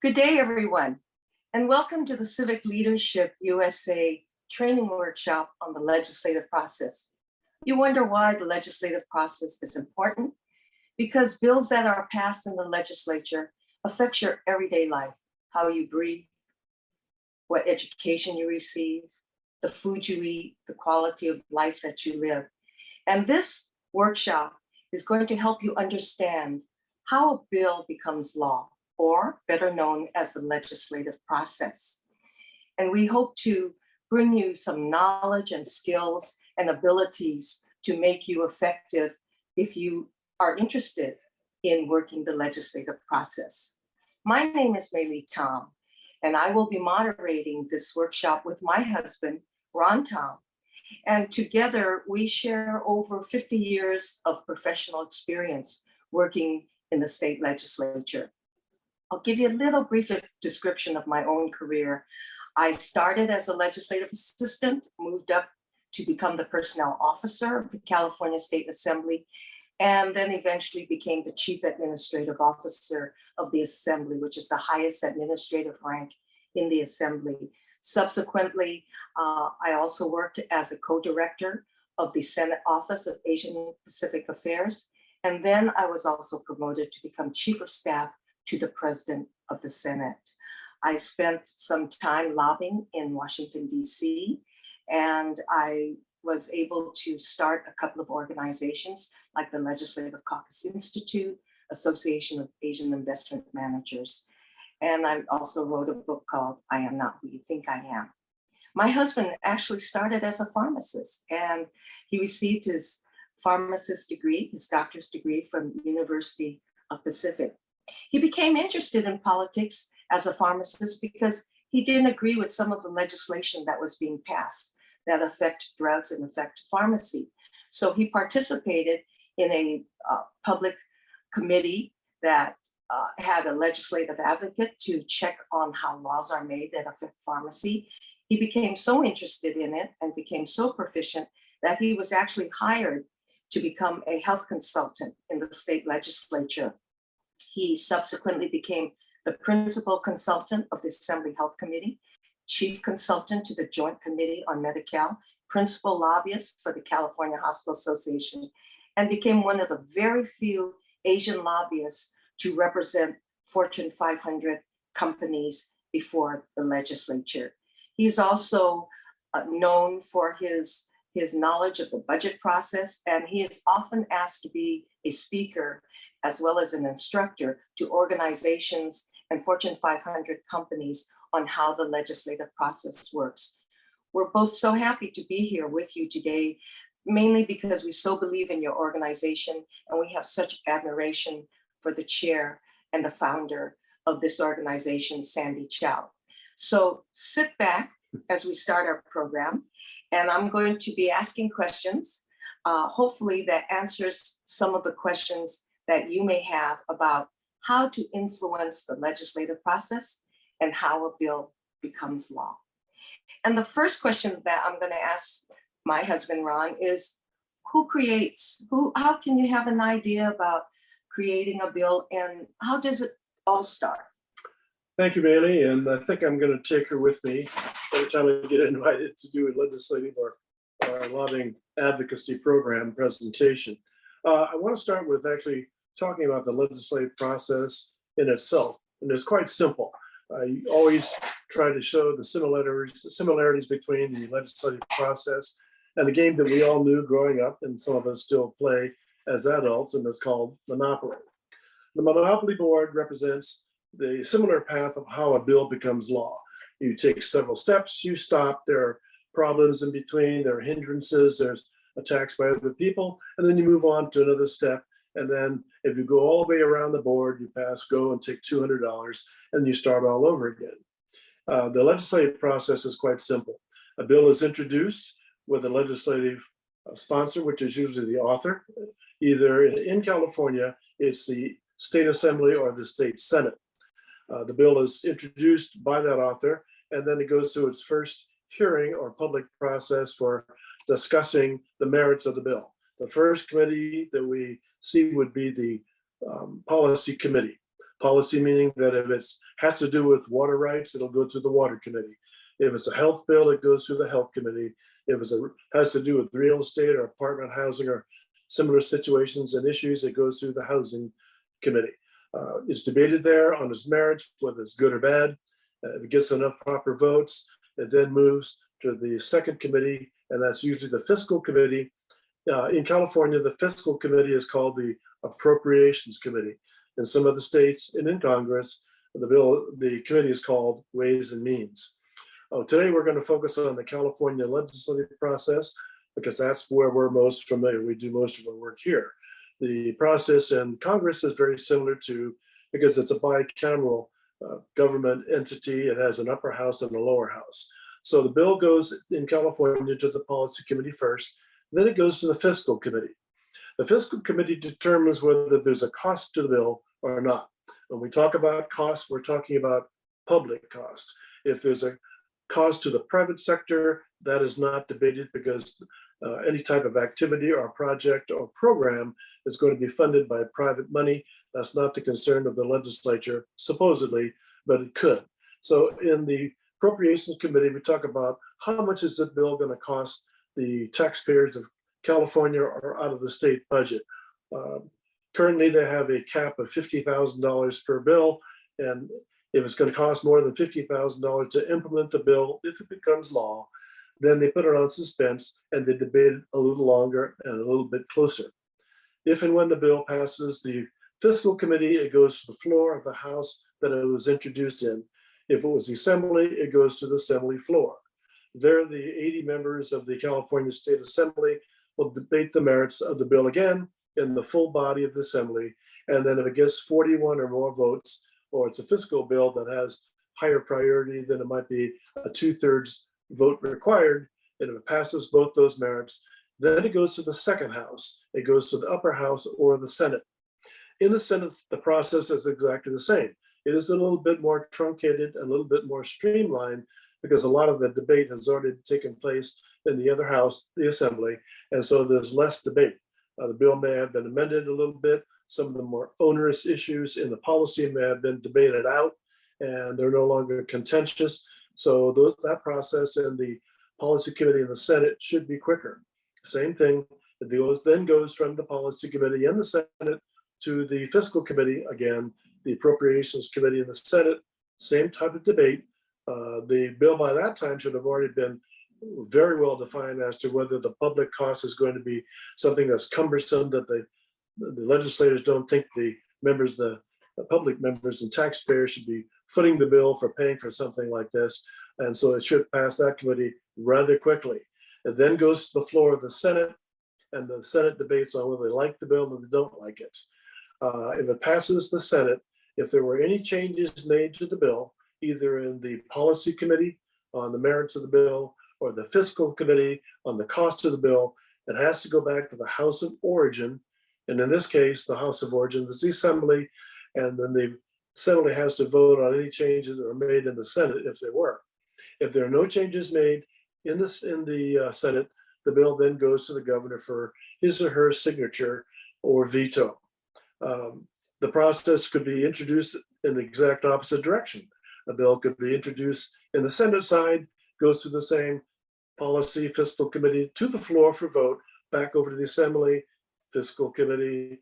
Good day, everyone, and welcome to the Civic Leadership USA training workshop on the legislative process. You wonder why the legislative process is important? Because bills that are passed in the legislature affect your everyday life, how you breathe, what education you receive, the food you eat, the quality of life that you live. And this workshop is going to help you understand how a bill becomes law, or better known as the legislative process. And we hope to bring you some knowledge and skills and abilities to make you effective if you are interested in working the legislative process. My name is Maylee Tom, and I will be moderating this workshop with my husband, Ron Tom. And together we share over 50 years of professional experience working in the state legislature. I'll give you a little brief description of my own career. I started as a legislative assistant, moved up to become the personnel officer of the California State Assembly, and then eventually became the chief administrative officer of the Assembly, which is the highest administrative rank in the Assembly. Subsequently, I also worked as a co-director of the Senate Office of Asian Pacific Affairs, and then I was also promoted to become chief of staff to the President of the Senate. I spent some time lobbying in Washington, D.C., and I was able to start a couple of organizations like the Legislative Caucus Institute, Association of Asian Investment Managers. And I also wrote a book called I Am Not Who You Think I Am. My husband actually started as a pharmacist, and he received his pharmacist degree, his doctor's degree from University of Pacific. He became interested in politics as a pharmacist because he didn't agree with some of the legislation that was being passed that affect drugs and affect pharmacy. So he participated in a public committee that had a legislative advocate to check on how laws are made that affect pharmacy. He became so interested in it and became so proficient that he was actually hired to become a health consultant in the state legislature. He subsequently became the principal consultant of the Assembly Health Committee, chief consultant to the Joint Committee on Medi-Cal, principal lobbyist for the California Hospital Association, and became one of the very few Asian lobbyists to represent Fortune 500 companies before the legislature. He's also known for his knowledge of the budget process, and he is often asked to be a speaker as well as an instructor to organizations and Fortune 500 companies on how the legislative process works. We're both so happy to be here with you today, mainly because we so believe in your organization and we have such admiration for the chair and the founder of this organization, Sandy Chow. So sit back as we start our program, and I'm going to be asking questions, hopefully that answers some of the questions that you may have about how to influence the legislative process and how a bill becomes law. And the first question that I'm going to ask my husband, Ron, is how can you have an idea about creating a bill, and how does it all start? Thank you, Bailey. And I think I'm going to take her with me every time I get invited to do a legislative or lobbying advocacy program presentation. I want to start with actually talking about the legislative process in itself. And it's quite simple. I always try to show the similarities between the legislative process and the game that we all knew growing up, and some of us still play as adults, and it's called Monopoly. The Monopoly board represents the similar path of how a bill becomes law. You take several steps, you stop, there are problems in between, there are hindrances, there's attacks by other people, and then you move on to another step. And then if you go all the way around the board, you pass go and take $200, and you start all over again. The legislative process is quite simple. A bill is introduced with a legislative sponsor, which is usually the author. Either in California, it's the state assembly or the state senate. The bill is introduced by that author, and then it goes through its first hearing or public process for discussing the merits of the bill. The first committee that we see would be the policy committee. Policy meaning that if it has to do with water rights, it'll go through the Water Committee. If it's a health bill, it goes through the Health Committee. If it has to do with real estate or apartment housing or similar situations and issues, it goes through the Housing Committee. It's debated there on its merits, whether it's good or bad. If it gets enough proper votes, it then moves to the second committee, and that's usually the Fiscal Committee. In California, the Fiscal Committee is called the Appropriations Committee. In some of the states and in Congress, the committee is called Ways and Means. Today, we're going to focus on the California legislative process because that's where we're most familiar. We do most of our work here. The process in Congress is very similar to, because it's a bicameral government entity. It has an upper house and a lower house. So the bill goes in California to the Policy Committee first, then it goes to the Fiscal Committee. The Fiscal Committee determines whether there's a cost to the bill or not. When we talk about costs, we're talking about public cost. If there's a cost to the private sector, that is not debated because any type of activity or project or program is going to be funded by private money. That's not the concern of the legislature, supposedly, but it could. So in the Appropriations Committee, we talk about how much is the bill going to cost the taxpayers of California or out of the state budget. Currently, they have a cap of $50,000 per bill, and if it's going to cost more than $50,000 to implement the bill, if it becomes law, then they put it on suspense and they debate it a little longer and a little bit closer. If and when the bill passes the Fiscal Committee, it goes to the floor of the House that it was introduced in. If it was the Assembly, it goes to the Assembly floor. There, the 80 members of the California State Assembly will debate the merits of the bill again in the full body of the Assembly. And then if it gets 41 or more votes, or it's a fiscal bill that has higher priority, then it might be a 2/3 vote required. And if it passes both those merits, then it goes to the second house. It goes to the upper house or the Senate. In the Senate, the process is exactly the same. It is a little bit more truncated, a little bit more streamlined, because a lot of the debate has already taken place in the other house, the Assembly, and so there's less debate. The bill may have been amended a little bit. Some of the more onerous issues in the policy may have been debated out, and they're no longer contentious. So that process in the Policy Committee in the Senate should be quicker. Same thing, it then goes from the Policy Committee in the Senate to the Fiscal Committee, again, the Appropriations Committee in the Senate, same type of debate. The bill by that time should have already been very well defined as to whether the public cost is going to be something that's cumbersome, that the legislators don't think the public members and taxpayers should be footing the bill for paying for something like this. And so it should pass that committee rather quickly. It then goes to the floor of the Senate, and the Senate debates on whether they like the bill or they don't like it. If it passes the Senate, if there were any changes made to the bill, either in the Policy Committee on the merits of the bill or the Fiscal Committee on the cost of the bill, it has to go back to the House of Origin. And in this case, the House of Origin is the Assembly, and then the Assembly has to vote on any changes that are made in the Senate if there were. If there are no changes made in the Senate, the bill then goes to the governor for his or her signature or veto. The process could be introduced in the exact opposite direction. A bill could be introduced in the Senate side, goes through the same Policy Fiscal Committee to the floor for vote, back over to the Assembly, Fiscal Committee,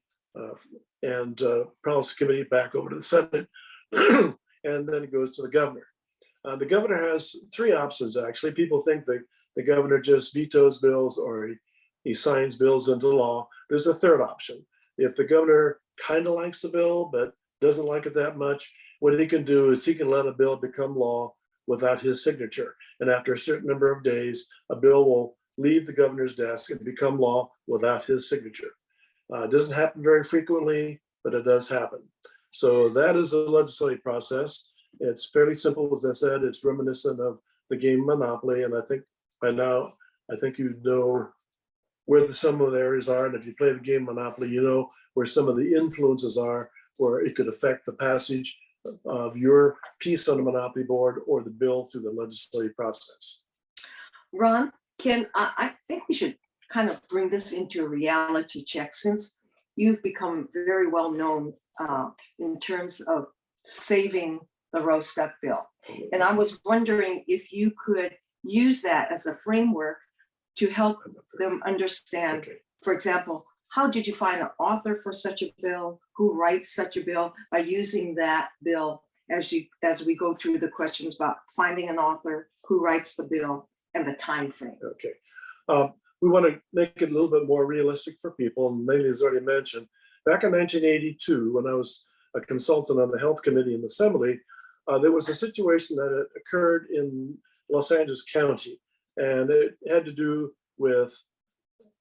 and Policy Committee back over to the Senate, and then it goes to the governor. The governor has three options, actually. People think that the governor just vetoes bills or he signs bills into law. There's a third option. If the governor kind of likes the bill but doesn't like it that much, what he can do is he can let a bill become law without his signature. And after a certain number of days, a bill will leave the governor's desk and become law without his signature. It doesn't happen very frequently, but it does happen. So that is the legislative process. It's fairly simple, as I said. It's reminiscent of the game Monopoly, and I think by now, you know where some of the areas are, and if you play the game Monopoly, you know where some of the influences are, where it could affect the passage of your piece on the Monopoly board or the bill through the legislative process. Ron, I think we should kind of bring this into a reality check, since you've become very well known in terms of saving the roast duck bill. And I was wondering if you could use that as a framework to help them understand, Okay. for example, how did you find an author for such a bill? Who writes such a bill? By using that bill as we go through the questions about finding an author, who writes the bill, and the time frame. Okay. We want to make it a little bit more realistic for people. And Maylee has already mentioned, back in 1982, when I was a consultant on the Health Committee in the Assembly, there was a situation that had occurred in Los Angeles County, and it had to do with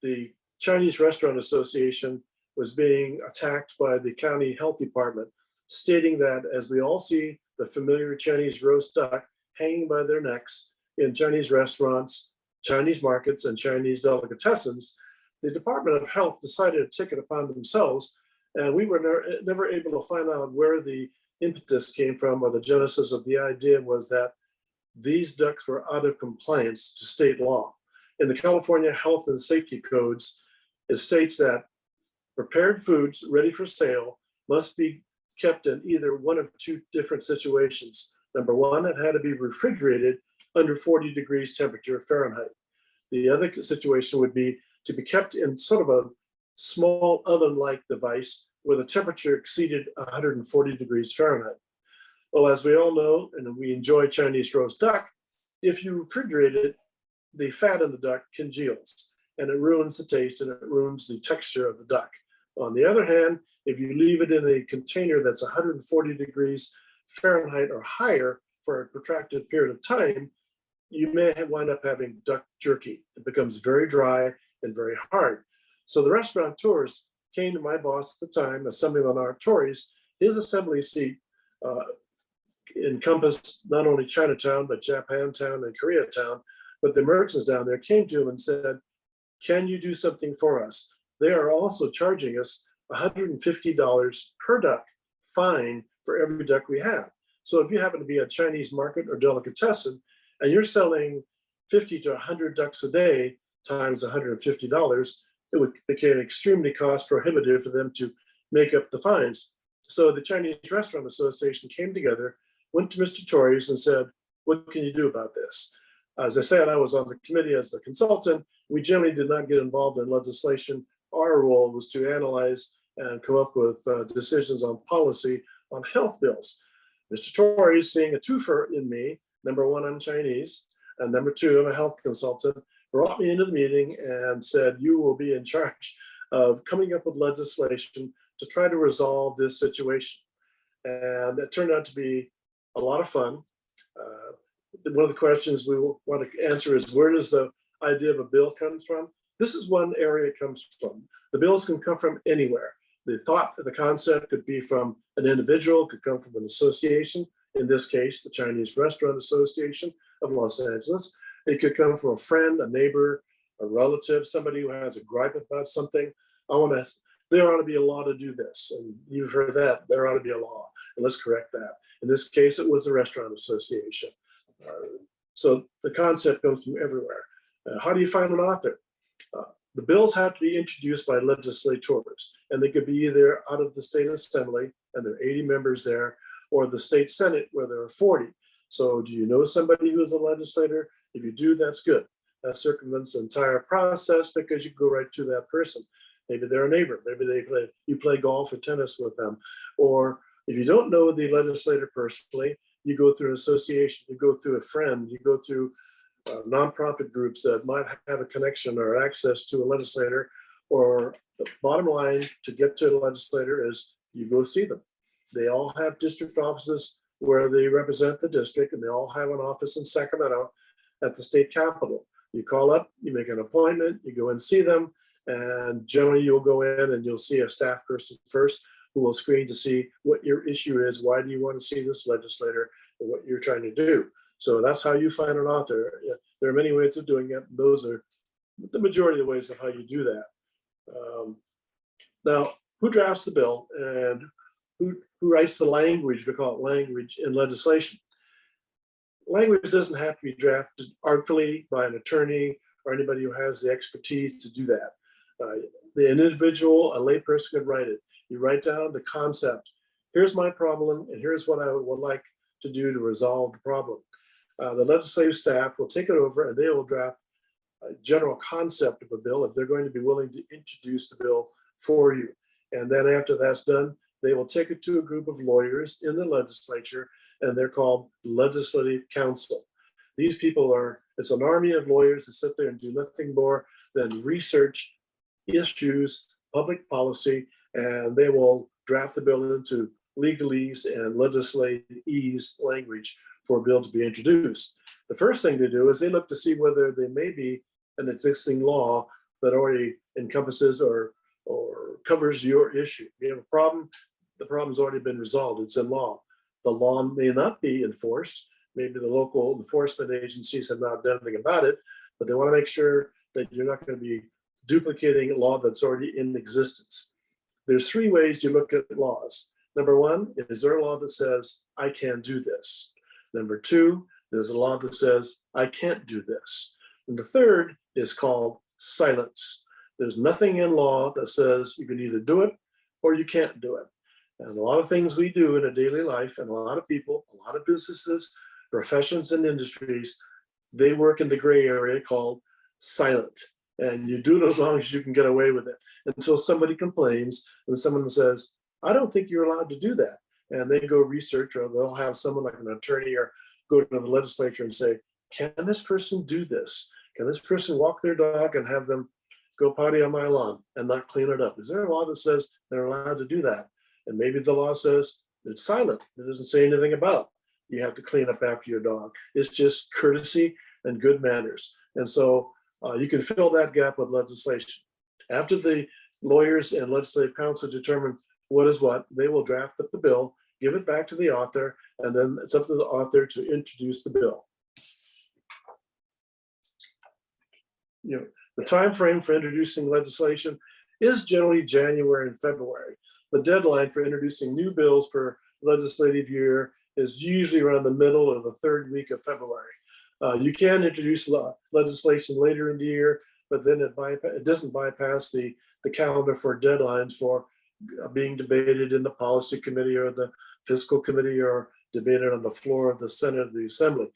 the Chinese Restaurant Association was being attacked by the county health department, stating that, as we all see the familiar Chinese roast duck hanging by their necks in Chinese restaurants, Chinese markets, and Chinese delicatessens, the Department of Health decided to take it upon themselves, and we were never able to find out where the impetus came from, or the genesis of the idea was that these ducks were out of compliance to state law. In the California Health and Safety Codes, it states that prepared foods ready for sale must be kept in either one of two different situations. Number one, it had to be refrigerated under 40 degrees temperature Fahrenheit. The other situation would be to be kept in sort of a small oven-like device where the temperature exceeded 140 degrees Fahrenheit. Well, as we all know, and we enjoy Chinese roast duck, if you refrigerate it, the fat in the duck congeals, and it ruins the taste and it ruins the texture of the duck. On the other hand, if you leave it in a container that's 140 degrees Fahrenheit or higher for a protracted period of time, you may wind up having duck jerky. It becomes very dry and very hard. So the restaurateurs came to my boss at the time, Assemblyman Art Torres. His assembly seat encompassed not only Chinatown, but Japantown and Koreatown. But the merchants down there came to him and said, can you do something for us? They are also charging us $150 per duck fine for every duck we have. So if you happen to be a Chinese market or delicatessen, and you're selling 50 to 100 ducks a day times $150, it became extremely cost prohibitive for them to make up the fines. So the Chinese Restaurant Association came together, went to Mr. Torres and said, what can you do about this? As I said, I was on the committee as the consultant. We generally did not get involved in legislation. Our role was to analyze and come up with decisions on policy on health bills. Mr. Torres, seeing a twofer in me, number one, I'm Chinese, and number two, I'm a health consultant, brought me into the meeting and said, you will be in charge of coming up with legislation to try to resolve this situation. And it turned out to be a lot of fun. One of the questions we want to answer is, where does the idea of a bill come from? This is one area it comes from. The bills can come from anywhere. The thought, the concept could be from an individual, could come from an association, in this case, the Chinese Restaurant Association of Los Angeles. It could come from a friend, a neighbor, a relative, somebody who has a gripe about something. There ought to be a law to do this. And you've heard that, there ought to be a law, and let's correct that. In this case, it was the Restaurant Association. So the concept comes from everywhere. How do you find an author? The bills have to be introduced by legislators, and they could be either out of the state assembly, and there are 80 members there, or the state senate, where there are 40. So do you know somebody who is a legislator? If you do, that's good. That circumvents the entire process because you go right to that person. Maybe they're a neighbor. Maybe you play golf or tennis with them. Or if you don't know the legislator personally, you go through an association, you go through a friend, you go through nonprofit groups that might have a connection or access to a legislator. Or the bottom line to get to the legislator is you go see them. They all have district offices where they represent the district, and they all have an office in Sacramento at the state capitol. You call up, you make an appointment, you go and see them, and generally you'll go in and you'll see a staff person first who will screen to see what your issue is. Why do you want to see this legislator and what you're trying to do? So that's how you find an author. There are many ways of doing it. Those are the majority of the ways of how you do that. Now, who drafts the bill and who writes the language? We call it language in legislation. Language doesn't have to be drafted artfully by an attorney or anybody who has the expertise to do that. The individual, a layperson could write it. You write down the concept. Here's my problem, and here's what I would like to do to resolve the problem. The legislative staff will take it over and they will draft a general concept of a bill if they're going to be willing to introduce the bill for you. And then after that's done, they will take it to a group of lawyers in the legislature, and they're called legislative counsel. These people it's an army of lawyers that sit there and do nothing more than research issues, public policy, and they will draft the bill into legalese and legislative language for a bill to be introduced. The first thing they do is they look to see whether there may be an existing law that already encompasses or covers your issue. You have a problem, the problem's already been resolved, it's in law. The law may not be enforced. Maybe the local enforcement agencies have not done anything about it, but they want to make sure that you're not going to be duplicating a law that's already in existence. There's three ways you look at laws. Number one, is there a law that says, I can do this? Number two, there's a law that says, I can't do this. And the third is called silence. There's nothing in law that says you can either do it or you can't do it. And a lot of things we do in a daily life, and a lot of people, a lot of businesses, professions and industries, they work in the gray area called silent. And you do it as long as you can get away with it until somebody complains and someone says, I don't think you're allowed to do that. And they go research, or they'll have someone like an attorney or go to the legislature and say, can this person do this? Can this person walk their dog and have them go potty on my lawn and not clean it up? Is there a law that says they're allowed to do that? And maybe the law says it's silent. It doesn't say anything about you have to clean up after your dog. It's just courtesy and good manners. And so you can fill that gap with legislation. After the lawyers and legislative counsel determine what is what, they will draft up the bill, give it back to the author, and then it's up to the author to introduce the bill. The time frame for introducing legislation is generally January and February. The deadline for introducing new bills per legislative year is usually around the middle or the third week of February. You can introduce legislation later in the year, but then it doesn't bypass the calendar for deadlines for being debated in the policy committee or the fiscal committee or debated on the floor of the Senate or the Assembly.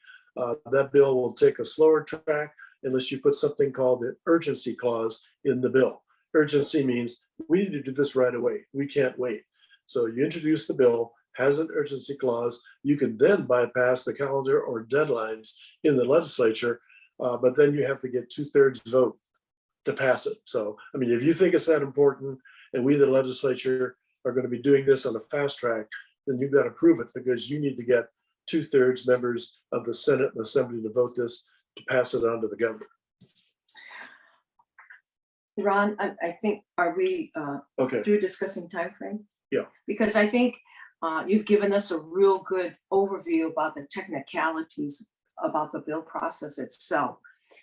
That bill will take a slower track unless you put something called the urgency clause in the bill. Urgency means we need to do this right away. We can't wait. So you introduce the bill, has an urgency clause. You can then bypass the calendar or deadlines in the legislature, but then you have to get 2/3 vote to pass it. So, I mean, if you think it's that important and we, the legislature, are going to be doing this on a fast track, then you've got to prove it, because you need to get 2/3 members of the Senate and Assembly to vote this to pass it on to the governor. Ron, I think, are we Okay. through discussing time frame? Yeah. Because I think you've given us a real good overview about the technicalities about the bill process itself.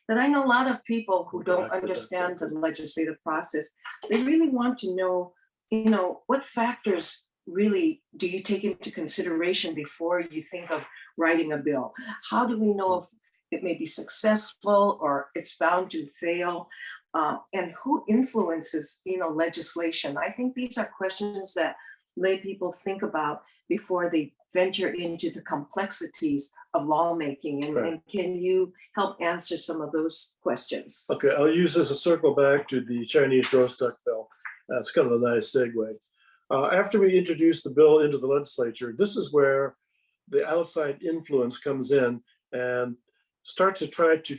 But I know a lot of people who don't understand the legislative process. They really want to know, what factors really do you take into consideration before you think of writing a bill? How do we know if it may be successful or it's bound to fail? And who influences, legislation? I think these are questions that lay people think about before they venture into the complexities of lawmaking. And can you help answer some of those questions? Okay, I'll use this to circle back to the Chinese roast duck bill. That's kind of a nice segue. After we introduce the bill into the legislature, this is where the outside influence comes in and start to try to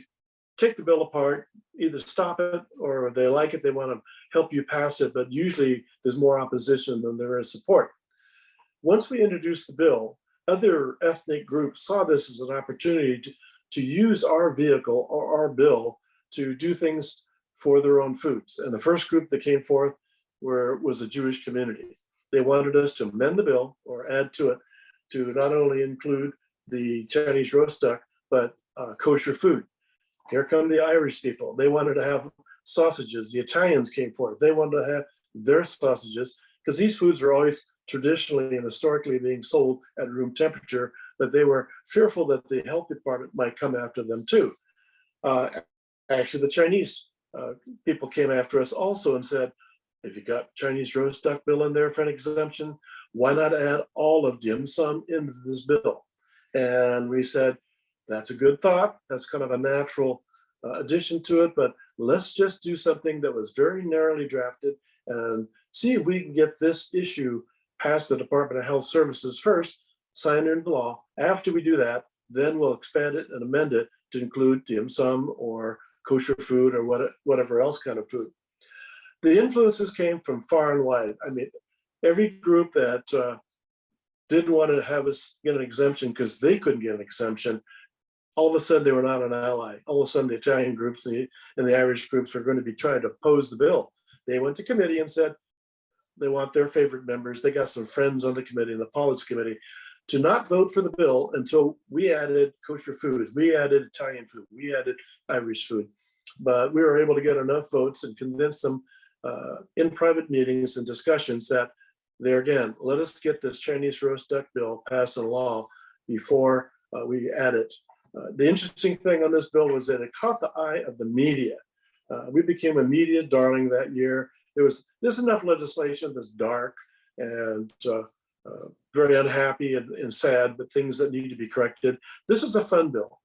take the bill apart, either stop it or if they like it, they want to help you pass it, but usually there's more opposition than there is support. Once we introduced the bill, other ethnic groups saw this as an opportunity to use our vehicle or our bill to do things for their own foods. And the first group that came forth was the Jewish community. They wanted us to amend the bill or add to it to not only include the Chinese roast duck, but kosher food. Here come the Irish people. They wanted to have sausages. The Italians came forward. They wanted to have their sausages, because these foods are always traditionally and historically being sold at room temperature, but they were fearful that the health department might come after them too. Actually, the Chinese people came after us also and said, if you got Chinese roast duck bill in there for an exemption, why not add all of dim sum into this bill? And we said, that's a good thought. That's kind of a natural addition to it, but let's just do something that was very narrowly drafted and see if we can get this issue past the Department of Health Services first, sign into law. After we do that, then we'll expand it and amend it to include dim sum or kosher food or whatever else kind of food. The influences came from far and wide. I mean, every group that didn't want to have us get an exemption because they couldn't get an exemption, all of a sudden they were not an ally. All of a sudden the Italian groups and the Irish groups were going to be trying to oppose the bill. They went to committee and said they want their favorite members. They got some friends on the committee, the Politics Committee, to not vote for the bill until we added kosher foods, we added Italian food, we added Irish food. But we were able to get enough votes and convince them in private meetings and discussions that there again, let us get this Chinese roast duck bill passed in law before we add it. The interesting thing on this bill was that it caught the eye of the media. We became a media darling that year. There's enough legislation that's dark and very unhappy and sad, but things that need to be corrected. This is a fun bill.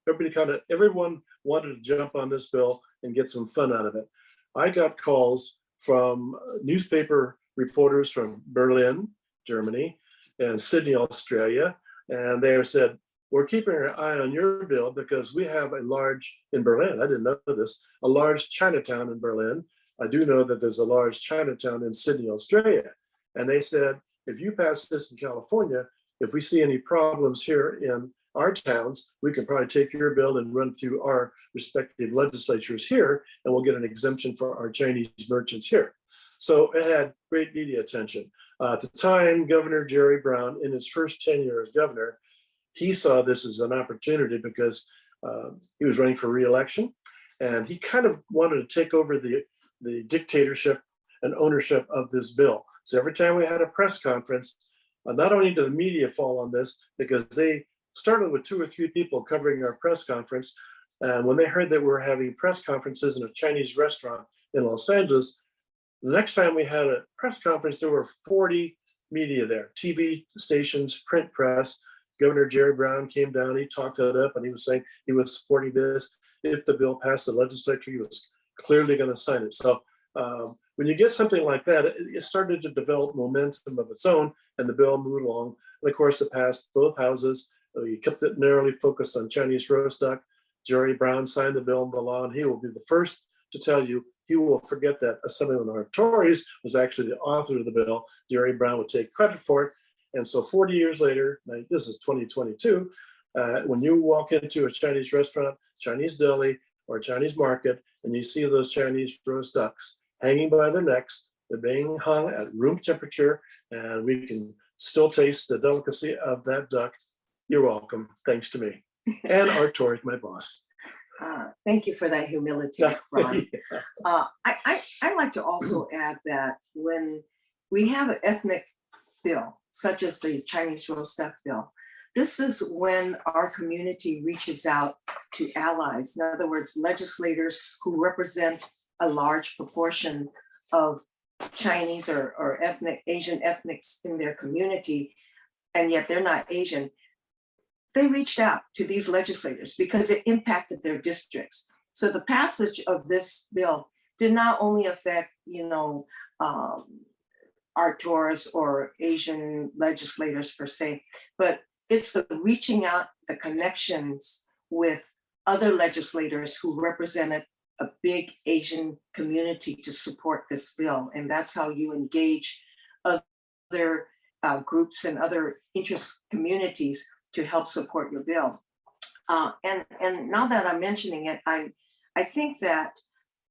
Everyone wanted to jump on this bill and get some fun out of it. I got calls from newspaper reporters from Berlin, Germany, and Sydney, Australia, and they said, we're keeping our eye on your bill because we have in Berlin, I didn't know this, a large Chinatown in Berlin. I do know that there's a large Chinatown in Sydney, Australia. And they said, if you pass this in California, if we see any problems here in our towns, we can probably take your bill and run through our respective legislatures here, and we'll get an exemption for our Chinese merchants here. So it had great media attention. At the time, Governor Jerry Brown, in his first tenure as governor, he saw this as an opportunity because he was running for re-election, and he kind of wanted to take over the dictatorship and ownership of this bill. So every time we had a press conference, not only did the media fall on this, because they started with 2 or 3 people covering our press conference, and when they heard that we were having press conferences in a Chinese restaurant in Los Angeles, the next time we had a press conference, there were 40 media there, TV stations, print press. Governor Jerry Brown came down, he talked it up, and he was saying he was supporting this. If the bill passed the legislature, he was clearly going to sign it. So when you get something like that, it started to develop momentum of its own, and the bill moved along. And of course, it passed both houses. We kept it narrowly focused on Chinese roast duck. Jerry Brown signed the bill into law, and he will be the first to tell you he will forget that Assemblyman Artoris was actually the author of the bill. Jerry Brown would take credit for it. And so 40 years later, this is 2022, when you walk into a Chinese restaurant, Chinese deli, or Chinese market, and you see those Chinese roast ducks hanging by their necks, they're being hung at room temperature, and we can still taste the delicacy of that duck. You're welcome, thanks to me. And Artoris, my boss. Thank you for that humility, Ron. Yeah. I'd like to also add that when we have an ethnic bill, such as the Chinese roast duck bill, this is when our community reaches out to allies. In other words, legislators who represent a large proportion of Chinese or ethnic Asian ethnics in their community, and yet they're not Asian. They reached out to these legislators because it impacted their districts. So the passage of this bill did not only affect, Artoris or Asian legislators per se, but it's the reaching out, the connections with other legislators who represented a big Asian community to support this bill. And that's how you engage other groups and other interest communities to help support your bill. And now that I'm mentioning it, I think that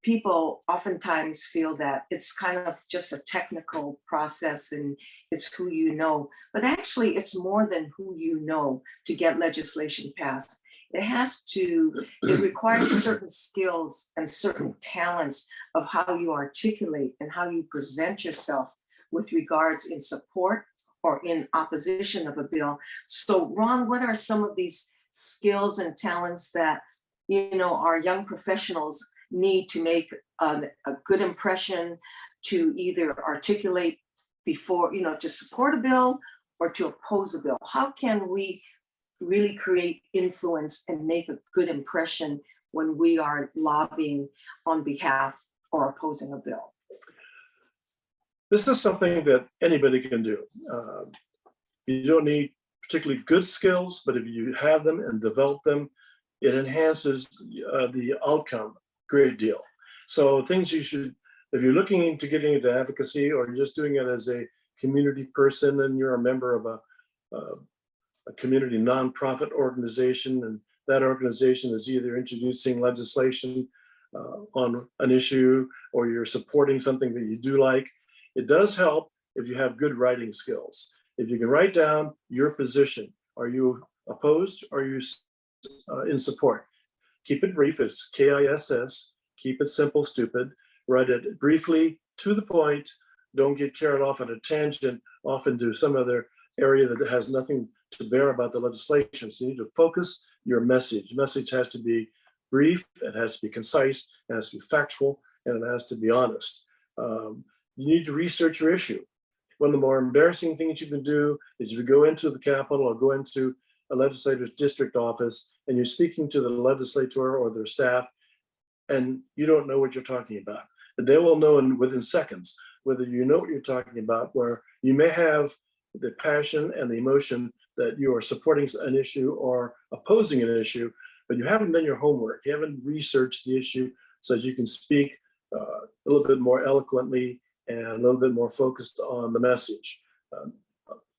people oftentimes feel that it's kind of just a technical process and it's who you know, but actually it's more than who you know to get legislation passed. It requires certain skills and certain talents of how you articulate and how you present yourself with regards in support or in opposition of a bill. So Ron, what are some of these skills and talents that our young professionals need to make a good impression to either articulate before, to support a bill or to oppose a bill? How can we really create influence and make a good impression when we are lobbying on behalf or opposing a bill? This is something that anybody can do. You don't need particularly good skills, but if you have them and develop them, it enhances the outcome a great deal. So things you should, if you're looking into getting into advocacy or you're just doing it as a community person and you're a member of a community nonprofit organization, and that organization is either introducing legislation on an issue or you're supporting something that you do like, it does help if you have good writing skills. If you can write down your position, are you opposed? Are you in support? Keep it brief, it's KISS, keep it simple, stupid, write it briefly to the point, don't get carried off on a tangent, off into some other area that has nothing to bear about the legislation. So you need to focus your message. The message has to be brief, it has to be concise, it has to be factual, and it has to be honest. You need to research your issue. One of the more embarrassing things you can do is if you go into the Capitol or go into a legislator's district office and you're speaking to the legislator or their staff and you don't know what you're talking about. They will know within seconds whether you know what you're talking about, where you may have the passion and the emotion that you are supporting an issue or opposing an issue, but you haven't done your homework. You haven't researched the issue so that you can speak a little bit more eloquently and a little bit more focused on the message.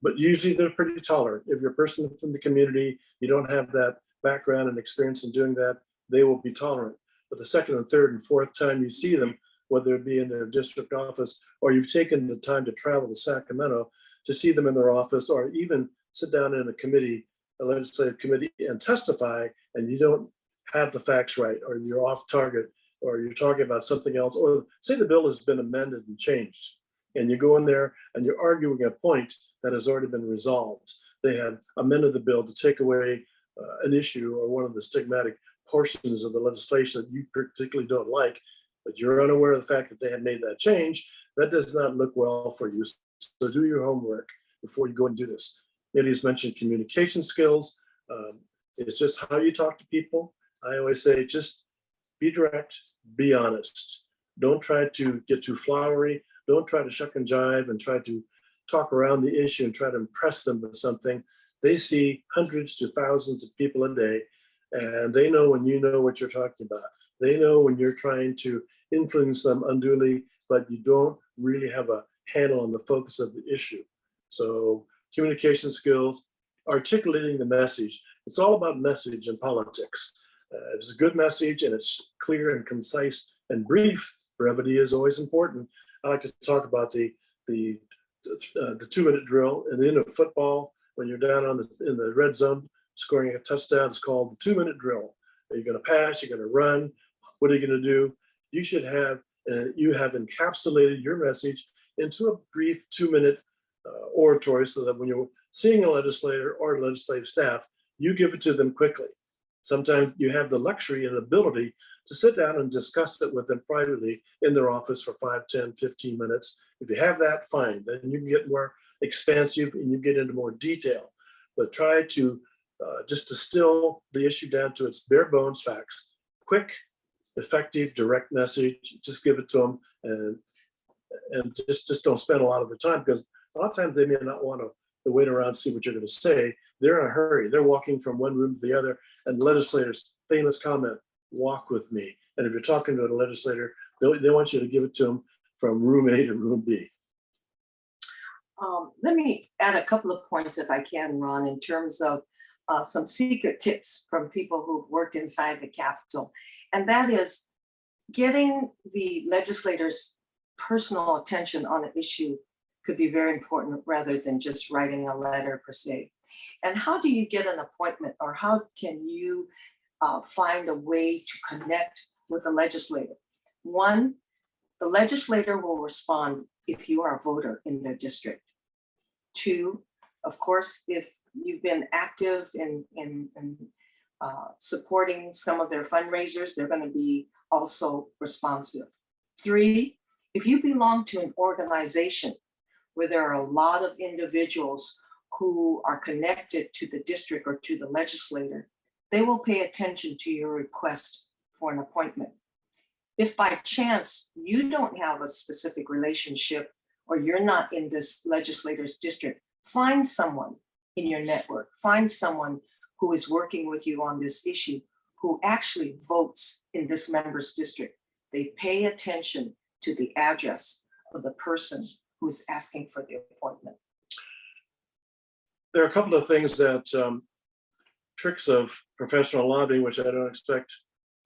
But usually they're pretty tolerant. If you're a person from the community, you don't have that background and experience in doing that, they will be tolerant. But the second and third and fourth time you see them, whether it be in their district office or you've taken the time to travel to Sacramento to see them in their office or even sit down in a committee, a legislative committee, and testify, and you don't have the facts right, or you're off target, or you're talking about something else, or say the bill has been amended and changed, and you go in there and you're arguing a point that has already been resolved. They had amended the bill to take away an issue or one of the stigmatic portions of the legislation that you particularly don't like, but you're unaware of the fact that they had made that change. That does not look well for you. So do your homework before you go and do this. Millie's mentioned communication skills. It's just how you talk to people. I always say, just be direct, be honest. Don't try to get too flowery. Don't try to shuck and jive and try to talk around the issue and try to impress them with something. They see hundreds to thousands of people a day, and they know when you know what you're talking about. They know when you're trying to influence them unduly, but you don't really have a handle on the focus of the issue. So communication skills, articulating the message. It's all about message in politics. If it's a good message and it's clear and concise and brief, brevity is always important. I like to talk about the 2-minute drill in the end of football when you're down in the red zone scoring a touchdown. It's called the 2-minute drill. Are you going to pass? You're going to run? What are you going to do? You should have you have encapsulated your message into a brief 2-minute oratory so that when you're seeing a legislator or legislative staff, you give it to them quickly. Sometimes you have the luxury and ability to sit down and discuss it with them privately in their office for 5, 10, 15 minutes. If you have that, fine. Then you can get more expansive and you get into more detail. But try to just distill the issue down to its bare bones facts. Quick, effective, direct message. Just give it to them and just don't spend a lot of the time, because a lot of times they may not want to wait around and see what you're going to say. They're in a hurry. They're walking from one room to the other. And legislators' famous comment, walk with me. And if you're talking to a legislator, they want you to give it to them from room A to room B. Let me add a couple of points, if I can, Ron, in terms of some secret tips from people who've worked inside the Capitol. And that is getting the legislators' personal attention on an issue could be very important rather than just writing a letter per se. And how do you get an appointment, or how can you find a way to connect with a legislator? One, the legislator will respond if you are a voter in their district. Two, of course, if you've been active in supporting some of their fundraisers, they're going to be also responsive. Three, If you belong to an organization where there are a lot of individuals who are connected to the district or to the legislator, they will pay attention to your request for an appointment. If by chance you don't have a specific relationship or you're not in this legislator's district, find someone in your network, find someone who is working with you on this issue, who actually votes in this member's district. They pay attention to the address of the person who's asking for the appointment. There are a couple of things that tricks of professional lobbying, which I don't expect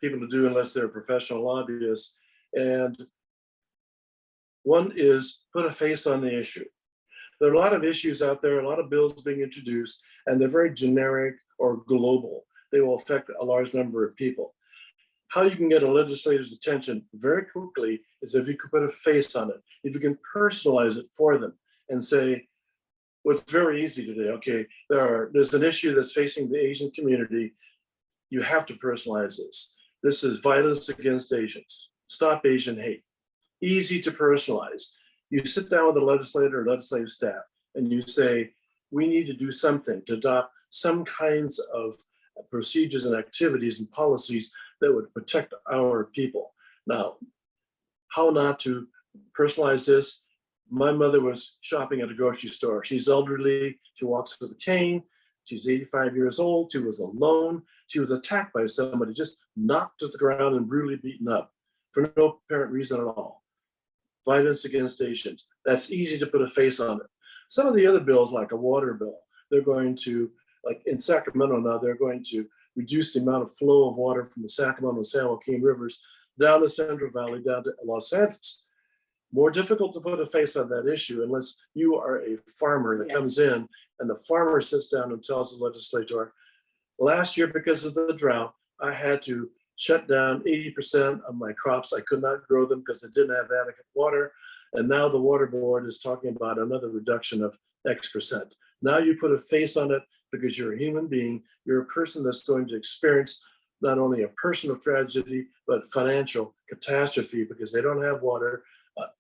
people to do unless they're professional lobbyists. And one is put a face on the issue. There are a lot of issues out there, a lot of bills being introduced, and they're very generic or global. They will affect a large number of people. How you can get a legislator's attention very quickly is if you can put a face on it, if you can personalize it for them and say, what's very easy today, okay, there's an issue that's facing the Asian community. You have to personalize this. This is violence against Asians. Stop Asian hate. Easy to personalize. You sit down with a legislator or legislative staff and you say, we need to do something to adopt some kinds of procedures and activities and policies that would protect our people. Now, how not to personalize this? My mother was shopping at a grocery store. She's elderly. She walks with a cane. She's 85 years old. She was alone. She was attacked by somebody, just knocked to the ground and brutally beaten up for no apparent reason at all. Violence against Asians. That's easy to put a face on it. Some of the other bills, like a water bill, they're going to, like in Sacramento now, they're going to reduce the amount of flow of water from the Sacramento and San Joaquin rivers down the Central Valley, down to Los Angeles. More difficult to put a face on that issue unless you are a farmer that comes in and the farmer sits down and tells the legislator, last year, because of the drought, I had to shut down 80% of my crops. I could not grow them because they didn't have adequate water. And now the water board is talking about another reduction of X percent. Now you put a face on it because you're a human being. You're a person that's going to experience not only a personal tragedy, but financial catastrophe because they don't have water.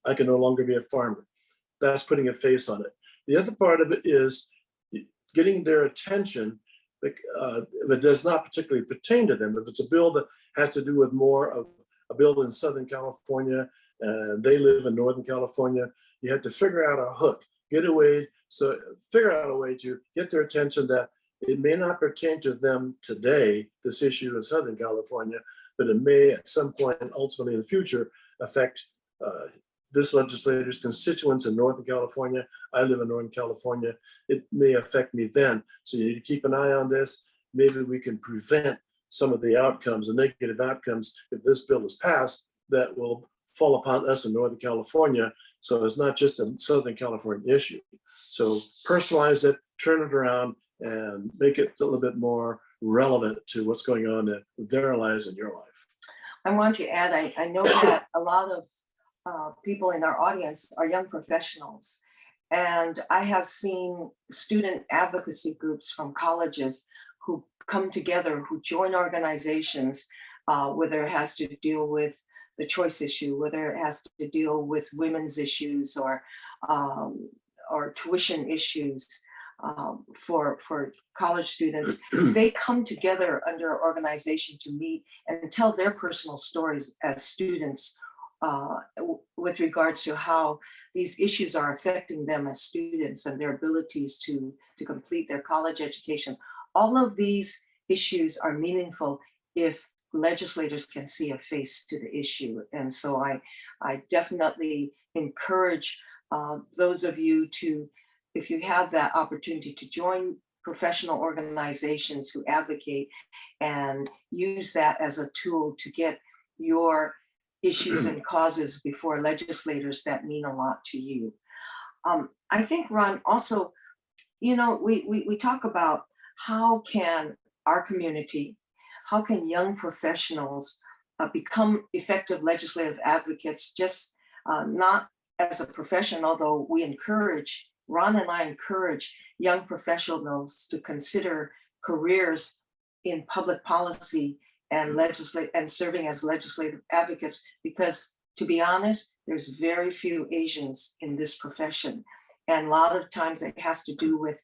I can no longer be a farmer. That's putting a face on it. The other part of it is getting their attention if it does not particularly pertain to them. If it's a bill that has to do with more of a bill in Southern California and they live in Northern California, you have to figure out a hook, figure out a way to get their attention that it may not pertain to them today, this issue in Southern California, but it may at some point ultimately in the future affect this legislator's constituents in Northern California. I live in Northern California. It may affect me then. So you need to keep an eye on this. Maybe we can prevent some of the outcomes, the negative outcomes, if this bill is passed, that will fall upon us in Northern California. So it's not just a Southern California issue. So personalize it, turn it around, and make it a little bit more relevant to what's going on in their lives and your life. I want to add, I know that a lot of people in our audience are young professionals. And I have seen student advocacy groups from colleges who come together, who join organizations, whether it has to deal with the choice issue, whether it has to deal with women's issues or tuition issues for college students. They come together under an organization to meet and tell their personal stories as students with regards to how these issues are affecting them as students and their abilities to complete their college education. All of these issues are meaningful if legislators can see a face to the issue. And so I definitely encourage those of you to, if you have that opportunity, to join professional organizations who advocate and use that as a tool to get your issues and causes before legislators that mean a lot to you. I think, Ron, also, we talk about how can our community, how can young professionals become effective legislative advocates, just not as a profession, although Ron and I encourage young professionals to consider careers in public policy and serving as legislative advocates, because to be honest, there's very few Asians in this profession. And a lot of times it has to do with,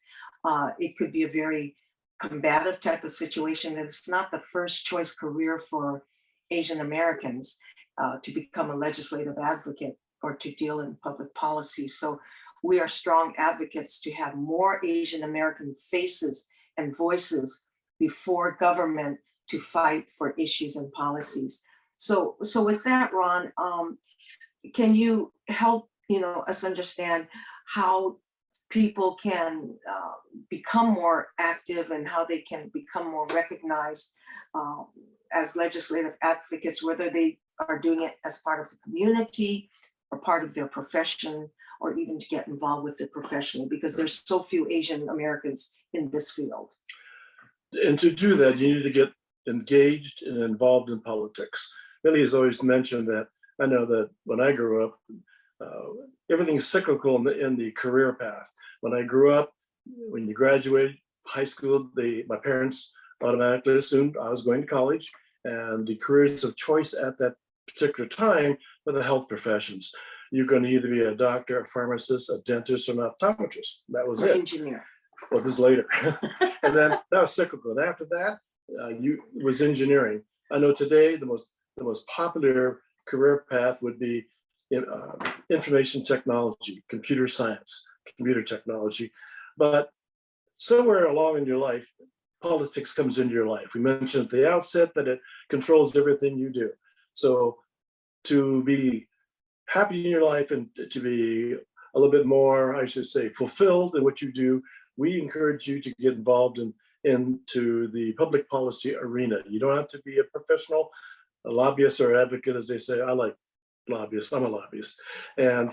it could be a very combative type of situation. It's not the first choice career for Asian Americans to become a legislative advocate or to deal in public policy. So we are strong advocates to have more Asian American faces and voices before government to fight for issues and policies. So with that, Ron, can you help us understand how people can become more active and how they can become more recognized as legislative advocates, whether they are doing it as part of the community or part of their profession, or even to get involved with it professionally, because there's so few Asian Americans in this field. And to do that, you need to get engaged and involved in politics. Billy has always mentioned that. I know that when I grew up, everything's cyclical in the career path. When I grew up, when you graduated high school, my parents automatically assumed I was going to college, and the careers of choice at that particular time were the health professions. You're going to either be a doctor, a pharmacist, a dentist, or an optometrist. That was it. Engineer. Well, this is later. And then that was cyclical. And after that, was engineering. I know today the most popular career path would be in information technology, computer science, computer technology. But somewhere along in your life, politics comes into your life. We mentioned at the outset that it controls everything you do. So to be happy in your life and to be a little bit more, I should say, fulfilled in what you do, we encourage you to get involved into the public policy arena. You don't have to be a professional, a lobbyist or advocate, as they say. I like lobbyists, I'm a lobbyist. And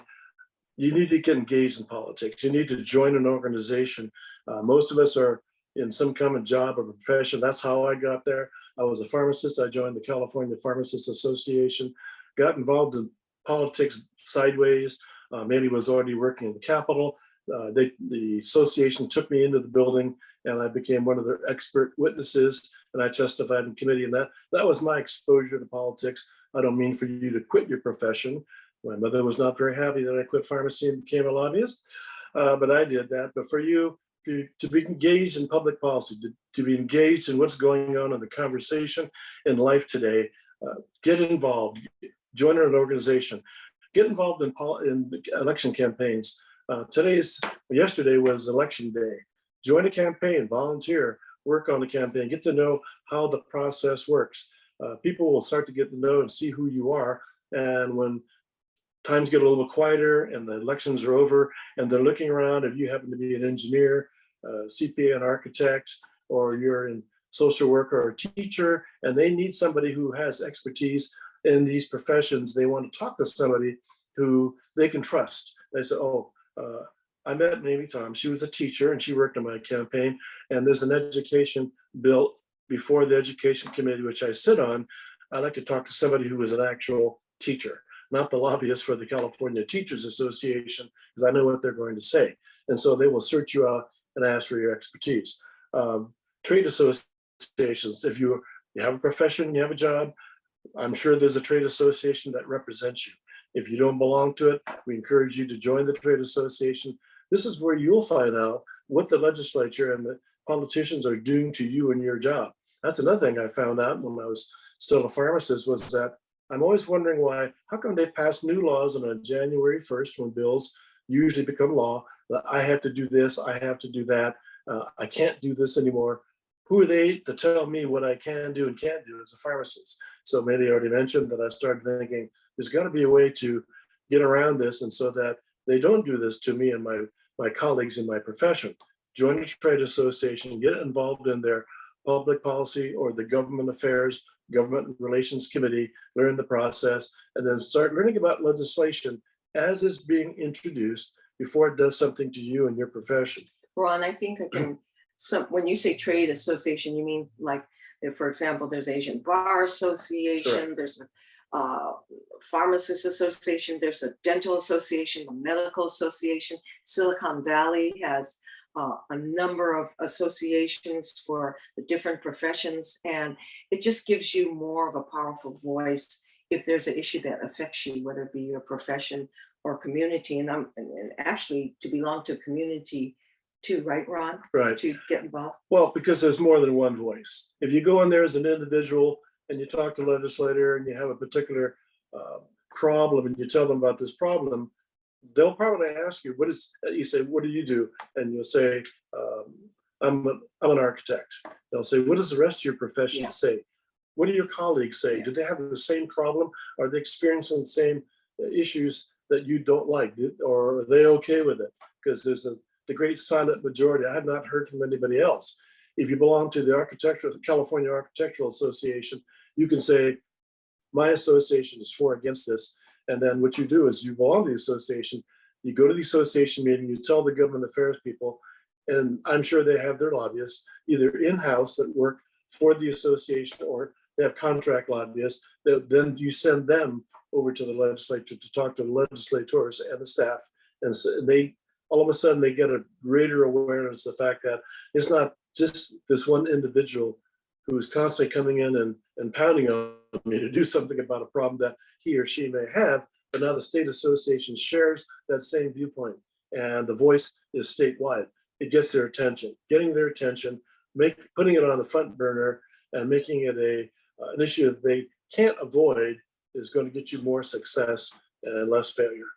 you need to get engaged in politics. You need to join an organization. Most of us are in some kind of job or profession. That's how I got there. I was a pharmacist. I joined the California Pharmacists Association, got involved in politics sideways. Maybe was already working in the Capitol. The association took me into the building, and I became one of their expert witnesses, and I testified in committee. And that was my exposure to politics. I don't mean for you to quit your profession. My mother was not very happy that I quit pharmacy and became a lobbyist, but I did that. But for you to be engaged in public policy, to be engaged in what's going on in the conversation in life today, get involved, join an organization, get involved in election campaigns. Yesterday was election day. Join a campaign, volunteer, work on the campaign, get to know how the process works. People will start to get to know and see who you are. And when times get a little quieter and the elections are over and they're looking around, if you happen to be an engineer, CPA, an architect, or you're in social work or a teacher, and they need somebody who has expertise in these professions, they want to talk to somebody who they can trust. They say, I met Mamie Tom. She was a teacher and she worked on my campaign. And there's an education bill before the education committee, which I sit on. I'd like to talk to somebody who is an actual teacher, not the lobbyist for the California Teachers Association, because I know what they're going to say. And so they will search you out and ask for your expertise. Trade associations, if you have a profession, you have a job, I'm sure there's a trade association that represents you. If you don't belong to it, we encourage you to join the trade association. This is where you'll find out what the legislature and the politicians are doing to you and your job. That's another thing I found out when I was still a pharmacist, was that I'm always wondering how come they pass new laws on January 1st when bills usually become law, that I have to do this, I have to do that, I can't do this anymore. Who are they to tell me what I can do and can't do as a pharmacist? So maybe I already mentioned that I started thinking there's got to be a way to get around this, and so that they don't do this to me and my colleagues in my profession. Join a trade association, get involved in their public policy or the government affairs, government relations committee, learn the process, and then start learning about legislation as it's being introduced before it does something to you and your profession. Ron, I think when you say trade association, you mean like, for example, there's Asian Bar Association, Correct. There's a pharmacist association, there's a dental association, a medical association. Silicon Valley has a number of associations for the different professions, and it just gives you more of a powerful voice if there's an issue that affects you, whether it be your profession or community, and actually to belong to a community too, right, Ron? Right. To get involved. Well, because there's more than one voice. If you go in there as an individual and you talk to a legislator and you have a particular problem and you tell them about this problem, they'll probably ask you, you say, what do you do? And you'll say, I'm an architect. They'll say, what does the rest of your profession say? What do your colleagues say? Yeah. Do they have the same problem? Are they experiencing the same issues that you don't like? Or are they okay with it? Because there's the great silent majority. I have not heard from anybody else. If you belong to the California Architectural Association, you can say, my association is for or against this. And then what you do is you belong to the association, you go to the association meeting, you tell the government affairs people, and I'm sure they have their lobbyists either in-house that work for the association or they have contract lobbyists. Then you send them over to the legislature to talk to the legislators and the staff. And so they, all of a sudden, they get a greater awareness of the fact that it's not just this one individual who's constantly coming in and pounding on me to do something about a problem that he or she may have, but now the state association shares that same viewpoint and the voice is statewide. It gets their attention, getting their attention, putting it on the front burner and making it an issue that they can't avoid is going to get you more success and less failure.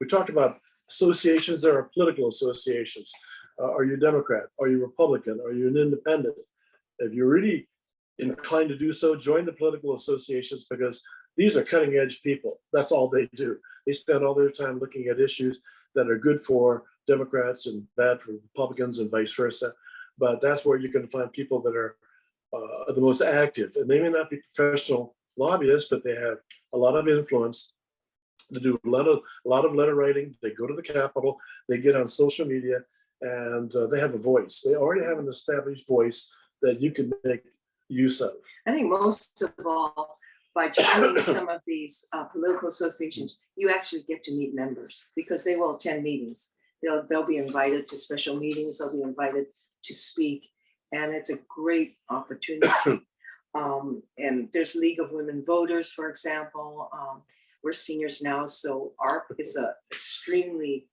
We talked about associations. There are political associations. Are you a Democrat? Are you Republican? Are you an independent? If you're really inclined to do so, join the political associations because these are cutting edge people. That's all they do. They spend all their time looking at issues that are good for Democrats and bad for Republicans and vice versa. But that's where you can find people that are the most active. And they may not be professional lobbyists, but they have a lot of influence. They do a lot of letter writing. They go to the Capitol. They get on social media, and they have a voice. They already have an established voice that you can make use of. I think most of all, by joining some of these political associations, you actually get to meet members because they will attend meetings. They'll be invited to special meetings. They'll be invited to speak, and it's a great opportunity. And there's League of Women Voters, for example. We're seniors now, so ARP is a extremely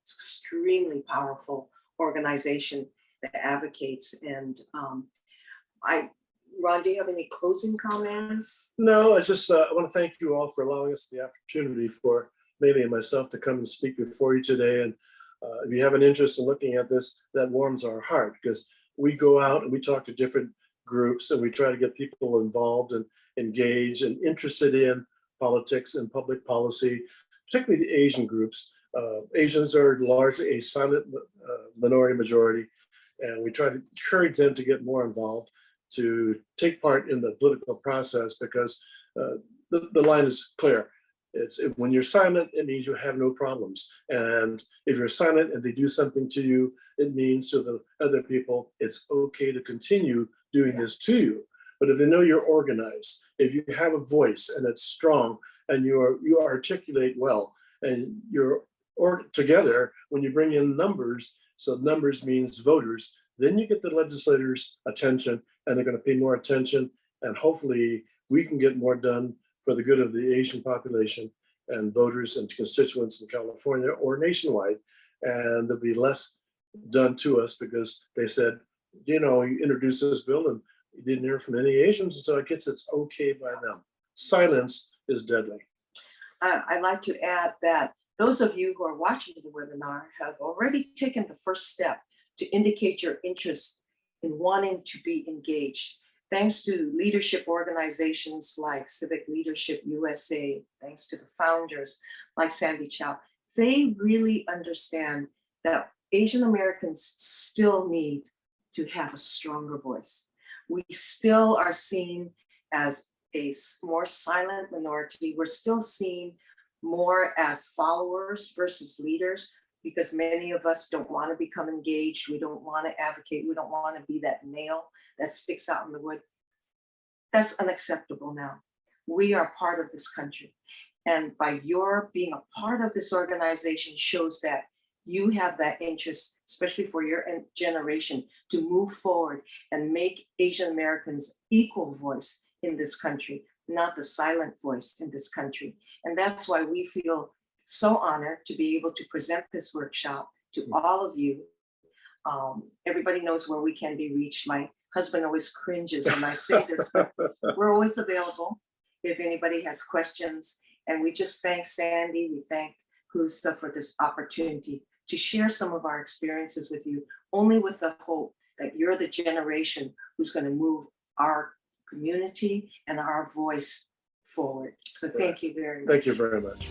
powerful organization that advocates. And Ron, do you have any closing comments? No, I want to thank you all for allowing us the opportunity for Maylee and myself to come and speak before you today. And if you have an interest in looking at this, that warms our heart because we go out and we talk to different groups and we try to get people involved and engaged and interested in politics and public policy, particularly the Asian groups. Asians are largely a silent minority majority, and we try to encourage them to get more involved, to take part in the political process because the line is clear. When you're silent, it means you have no problems. And if you're silent and they do something to you, it means to the other people, it's okay to continue doing this to you. But if they know you're organized, if you have a voice and it's strong and you articulate well and you're together, when you bring in numbers, so numbers means voters, then you get the legislators' attention and they're going to pay more attention. And hopefully we can get more done for the good of the Asian population and voters and constituents in California or nationwide. And there'll be less done to us because they said, you introduced this bill and you didn't hear from any Asians, so I guess it's okay by them. Silence is deadly. I'd like to add that those of you who are watching the webinar have already taken the first step to indicate your interest in wanting to be engaged. Thanks to leadership organizations like Civic Leadership USA, thanks to the founders like Sandy Chow, they really understand that Asian Americans still need to have a stronger voice. We still are seen as a more silent minority. We're still seen more as followers versus leaders because many of us don't want to become engaged. We don't want to advocate. We don't want to be that nail that sticks out in the wood. That's unacceptable now. We are part of this country. And by your being a part of this organization shows that you have that interest, especially for your generation, to move forward and make Asian Americans equal voice in this country. not the silent voice in this country. And that's why we feel so honored to be able to present this workshop to all of you. Everybody knows where we can be reached. My husband always cringes when I say this, but we're always available if anybody has questions. And we just thank Sandy, we thank HUSA for this opportunity to share some of our experiences with you, only with the hope that you're the generation who's going to move our community and our voice forward. So thank you very much. Thank you very much.